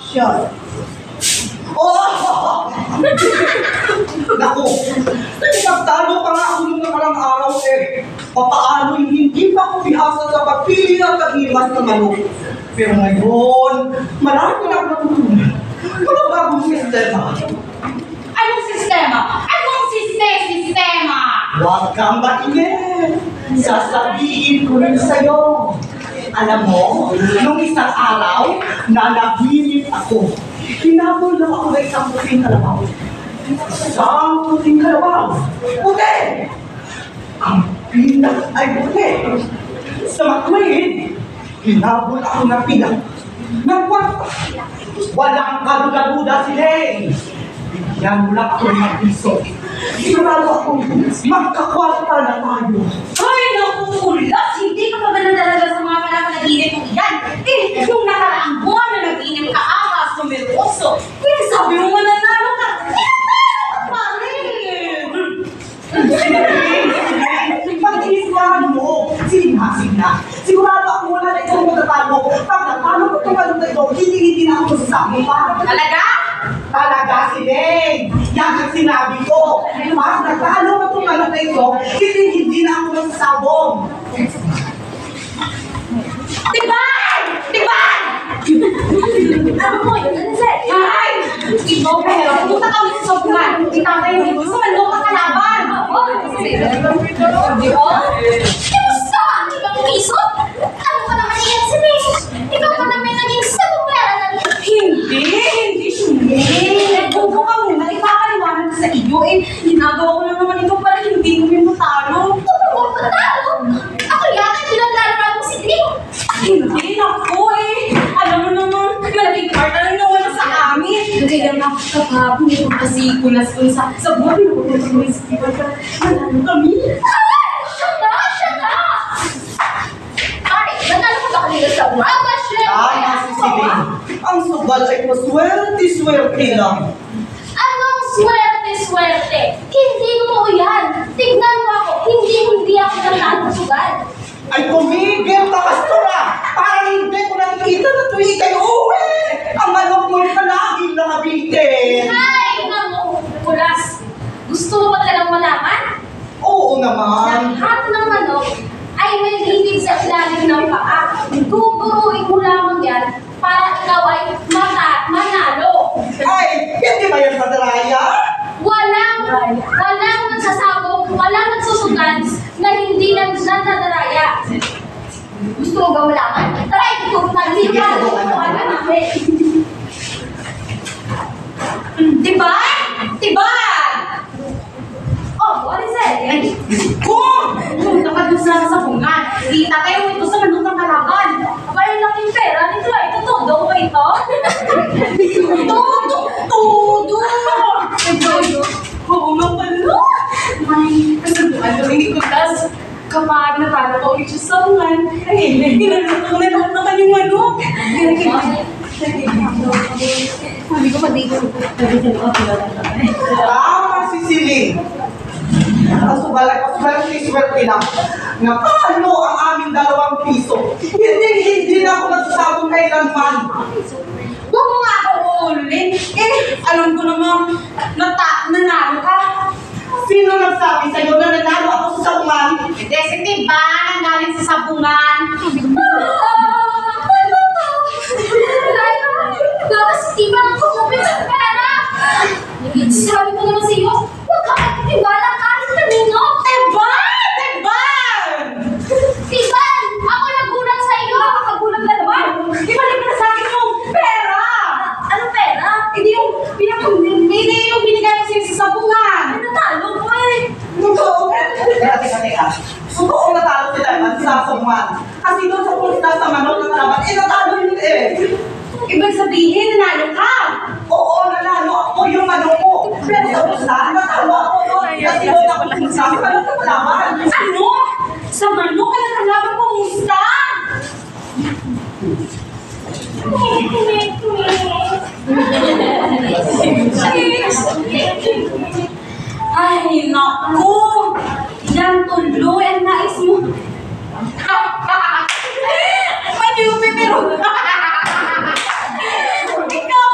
Action! Oh! Naku! Nagpagtalo pa nga ako nung nakarang araw eh. Papaano hindi pa ako bihasa sa pagpili ng kagimas na manok. Pero ngayon, marami na ako natutunan. Walang bagong sistema. Anong sistema? Anong sistema? Huwag kang mainit. Sasabihin ko rin sa'yo. Alam mo, nung isang araw, nanaginip ako. Hinabol lang ako ng isang puting kalabaw. Isang puting kalabaw. Puti! Ang pinak ay puti. Sa makwin, hinabol ako ng pinak. Nagwarta. Walang kaduda-duda si Leng. Bigyan mo lang ako ng piso. Sigurado ako, magkakwarta na tayo. Ay, naku, Ulas! Hindi ka pa ba nadalaga sa mga panaginip mong iyan? Eh, nung nakaraang buwan na naginip ka akas, numeroso, eh, sabi mo mananalo ka. Eh, nanalo ka pa rin! Pag-iiswahan mo, sige na. Sigurado ako wala na itong matatalo. Pag natalo ko itong kalong na ito, hindi na ako masasabi pa. Talaga? Talaga si Leng! Yan ang sinabi ko. Pag natalo ko itong kalong na ito, hindi na ako masasabong. Tiban! Tiban! Ano mo yun? Ano sa'yo? Ay! Ikaw, pero pumunta ka ulit sa sobulan. Itatay mo ito sa manok ka kalaban. Di ba? Kamusta? Ibang piso? Ano ka naman iyan si May? Ikaw pa naman naging sabong-pera na niya. Hindi. Nagbubo ka muna. Ipapaliwanag ko sa iyo. Eh, ginagawa ko lang naman ito para hindi ko yung matalo. Ano mo matalo? Ako yata pinaglalaro mo si Drew. Hindi, naku eh. Alam mo naman, malaking part na lang nawala sa amin. Kaya nga, kapag nito kasi kulas ko sa buwan, nakulit ko yung Steven ka. Manalo kami. Ay! Siya na! Ay, nanalo ko ba kanila sa Raba, Chef? Tama si Leng. Ang sugal ay paswerte lang. Anong swerte? Hindi mo yan. Tignan mo ako, hindi ako nanalo sugal. Ay tumigil ka, Pastora! Para hindi ko nakikita na tuwing kayo uwi! Ang manok mo'y palaging nakabitin! Ay, naku, Kulas. Gusto mo ba talagang malaman? Oo naman! Lahat ng manok ay may bibig sa ilalim ng paa. Tuturuin mo lamang yan para ikaw ay manalo. Ay, hindi ba yan padaraya? Walang magsasabog, walang nagsusugan na hindi nagdadaraya. Gusto mo ba malaman? Tara, ituturuan. Sige, subukan natin. Tiban! Oh, what is it? Pumunta ka dun sa bungan. Kita kayo ito sa manok ng kalaban. Aba, yung laking pera nito. Ito, todo ko ito. Todo! Oo nga pala. May kasunduan kami ni Kulas. Kapag natalo ko ulit siya sa bungan, ay, ginanong na lahat ng kanyang manok. Sabi ko, pag-ibig ko. Tama si Siling. Ang subalat si swerte lang. Napakalo ang aming 2 piso. Hindi na ako magsasabong kailanman. Huwag mo nga ako uulin. Eh, alam ko namang nanalo ka. Sino nagsabi sa'yo na nanalo ako sa sabungan? Hindi, si Tiba, nanggaling sa sabungan. Bakit si Tiba nang kumupit sa pera? Sabi ko naman sa iyo, huwag ka magtiwala kahit kanino. Tiban! Ako nagulat sa iyo. Nakakagulat na naman. Ibalik mo na sa akin yung pera. Anong pera? Hindi yung binigay mo sa sabungan. Natalo ko eh. Totoo. Teka. Totoo natalo sila sa sabungan. Kasi doon sa pulis sa manok ng kalaban, natalo yun eh. Ibig sabihin, nanalo ka. Oo, nanalo ako yung manok ko. Pero sa pulis natalo ako doon. Kasi doon ako sa manok ng kalaban. Ano? Sa manok ka na kalaban mo, musta? Ay, naku! Yan tuloy ang nais mo. May pero. Ikaw